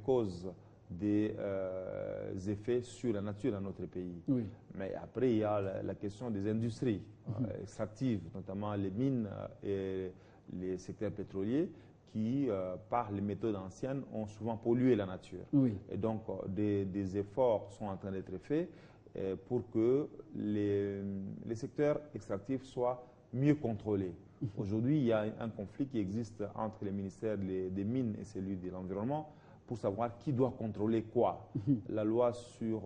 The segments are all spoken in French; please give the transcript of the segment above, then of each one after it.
cause des effets sur la nature dans notre pays. Oui. Mais après, il y a la question des industries extractives, notamment les mines et les secteurs pétroliers, qui, par les méthodes anciennes, ont souvent pollué la nature. Oui. Et donc, des efforts sont en train d'être faits pour que les secteurs extractifs soient mieux contrôlés. Aujourd'hui, il y a un conflit qui existe entre les ministères des Mines et celui de l'Environnement pour savoir qui doit contrôler quoi. La loi sur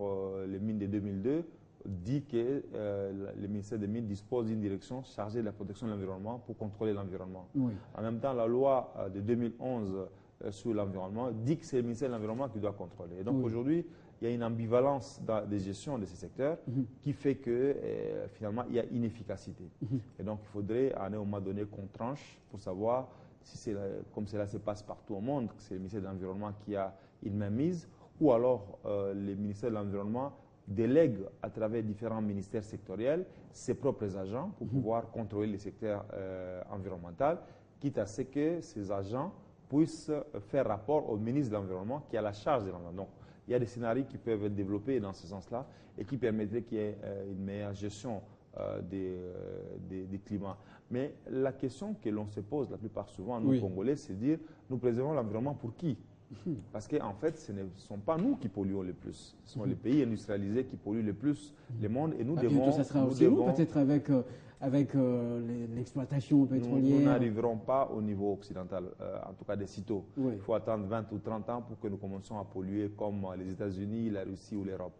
les mines de 2002 dit que le ministère des Mines dispose d'une direction chargée de la protection de l'environnement pour contrôler l'environnement. Oui. En même temps, la loi de 2011 sur l'environnement dit que c'est le ministère de l'Environnement qui doit contrôler. Et donc Oui. aujourd'hui, il y a une ambivalence dans la gestion de ces secteurs qui fait que finalement, il y a inefficacité. Et donc, il faudrait à un moment donné qu'on tranche pour savoir si c'est comme cela se passe partout au monde, que c'est le ministère de l'Environnement qui a une mainmise, ou alors le ministère de l'Environnement délègue à travers différents ministères sectoriels ses propres agents pour pouvoir contrôler les secteurs environnementaux, quitte à ce que ces agents puissent faire rapport au ministre de l'Environnement qui a la charge de l'environnement. Donc, il y a des scénarios qui peuvent être développés dans ce sens-là et qui permettraient qu'il y ait une meilleure gestion des climats. Mais la question que l'on se pose la plupart souvent, nous Congolais, c'est de dire, nous préservons l'environnement pour qui? Parce qu'en fait, ce ne sont pas nous qui polluons le plus. Ce sont les pays industrialisés qui polluent le plus le monde et nous devons... Ça sera aussi nous, peut-être avec l'exploitation pétrolière. Nous n'arriverons pas au niveau occidental, en tout cas des sitôt. Il faut attendre 20 ou 30 ans pour que nous commencions à polluer comme les États-Unis, la Russie ou l'Europe.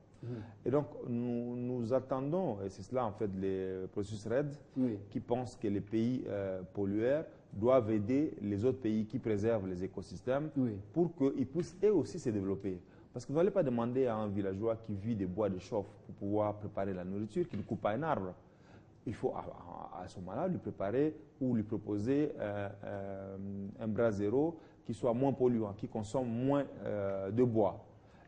Et donc, nous attendons, et c'est cela en fait les processus RED, qui pensent que les pays pollueurs doivent aider les autres pays qui préservent les écosystèmes pour qu'ils puissent eux aussi se développer. Parce que vous n'allez pas demander à un villageois qui vit des bois de chauffe pour pouvoir préparer la nourriture, qu'il ne coupe pas un arbre. Il faut à ce moment-là lui préparer ou lui proposer un brasero qui soit moins polluant, qui consomme moins de bois.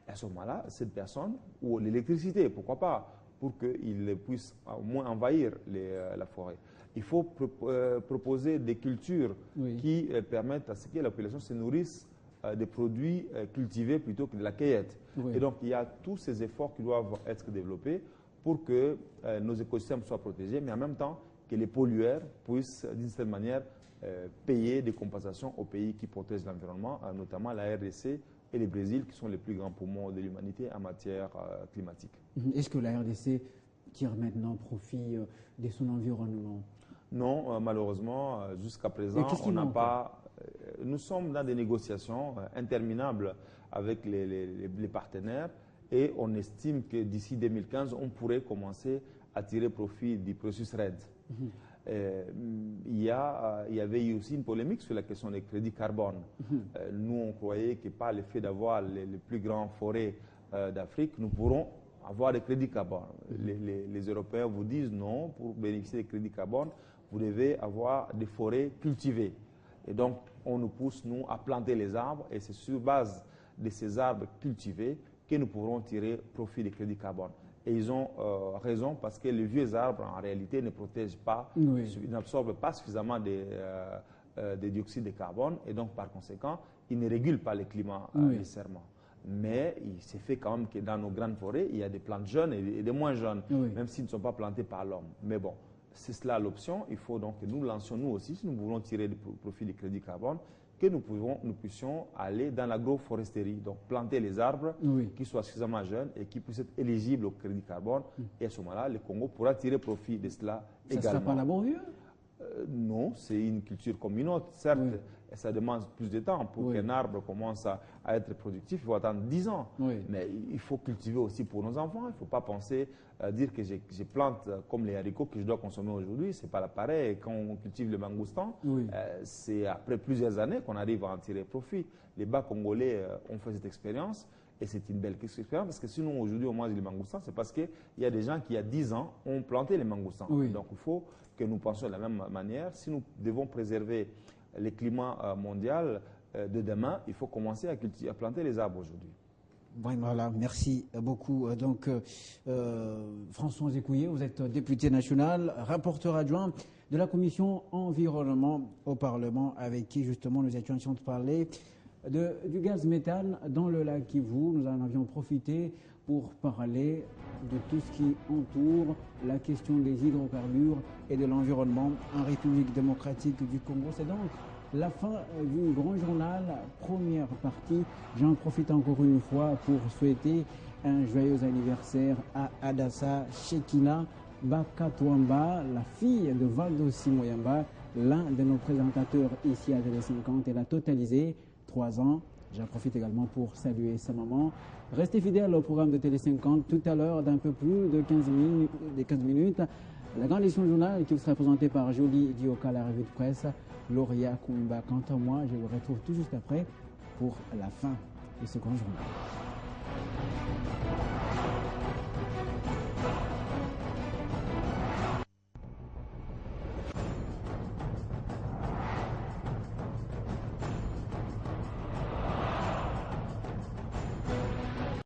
Et à ce moment-là, cette personne, ou l'électricité, pourquoi pas, pour qu'il puisse au moins envahir la forêt. Il faut proposer des cultures qui permettent à ce que la population se nourrisse des produits cultivés plutôt que de la cueillette. Et donc, il y a tous ces efforts qui doivent être développés pour que nos écosystèmes soient protégés, mais en même temps que les pollueurs puissent, d'une certaine manière, payer des compensations aux pays qui protègent l'environnement, notamment la RDC et le Brésil, qui sont les plus grands poumons de l'humanité en matière climatique. Est-ce que la RDC tire maintenant profit de son environnement? Non, malheureusement, jusqu'à présent, on n'a pas... Nous sommes dans des négociations interminables avec les partenaires et on estime que d'ici 2015, on pourrait commencer à tirer profit du processus RED. Il y avait eu aussi une polémique sur la question des crédits carbone. Nous, on croyait que par le fait d'avoir les plus grandes forêts d'Afrique, nous pourrons avoir des crédits carbone. Les Européens vous disent non, pour bénéficier des crédits carbone, vous devez avoir des forêts cultivées. Et donc, on nous pousse, nous, à planter les arbres et c'est sur base de ces arbres cultivés que nous pourrons tirer profit des crédits carbone. Et ils ont raison parce que les vieux arbres, en réalité, ne protègent pas, n'absorbent pas suffisamment de dioxyde de carbone et donc, par conséquent, ils ne régulent pas le climat nécessairement. Mais il s'est fait quand même que dans nos grandes forêts, il y a des plantes jeunes et des moins jeunes, même s'ils ne sont pas plantés par l'homme. Mais bon, c'est cela l'option. Il faut donc que nous lancions nous aussi, si nous voulons tirer du profit du crédit carbone, que nous puissions aller dans l'agroforesterie, donc planter les arbres qui soient suffisamment jeunes et qui puissent être éligibles au crédit carbone. Et à ce moment-là, le Congo pourra tirer profit de cela également. Ça ne sera pas laborieux? Non, c'est une culture comme une autre, certes, et ça demande plus de temps pour qu'un arbre commence à être productif. Il faut attendre 10 ans, mais il faut cultiver aussi pour nos enfants. Il ne faut pas penser dire que je plante comme les haricots que je dois consommer aujourd'hui. Ce n'est pas pareil. Quand on cultive le mangoustan, c'est après plusieurs années qu'on arrive à en tirer profit. Les bas congolais ont fait cette expérience. Et c'est une belle expérience parce que sinon aujourd'hui on mange les mangoustans, c'est parce qu'il y a des gens qui il y a 10 ans ont planté les mangoustans. Donc il faut que nous pensions de la même manière. Si nous devons préserver le climat mondial de demain, il faut commencer à planter les arbres aujourd'hui. Voilà, merci beaucoup. Donc, François Zécouillet, vous êtes député national, rapporteur adjoint de la commission environnement au Parlement, avec qui justement nous étions en train de parler du gaz méthane dans le lac Kivu. Nous en avions profité pour parler de tout ce qui entoure la question des hydrocarbures et de l'environnement en République démocratique du Congo. C'est donc la fin du grand journal, première partie. J'en profite encore une fois pour souhaiter un joyeux anniversaire à Adassa Shekina Bakatouamba, la fille de Valdo Simoyamba, l'un de nos présentateurs ici à Télé 50. Elle a totalisé 3 ans. J'en profite également pour saluer sa maman. Restez fidèles au programme de Télé 50 tout à l'heure d'un peu plus de 15 minutes. La grande édition du journal qui vous sera présentée par Jolie Dioka, la revue de presse, Lauria Koumba. Quant à moi, je vous retrouve tout juste après pour la fin de ce grand journal.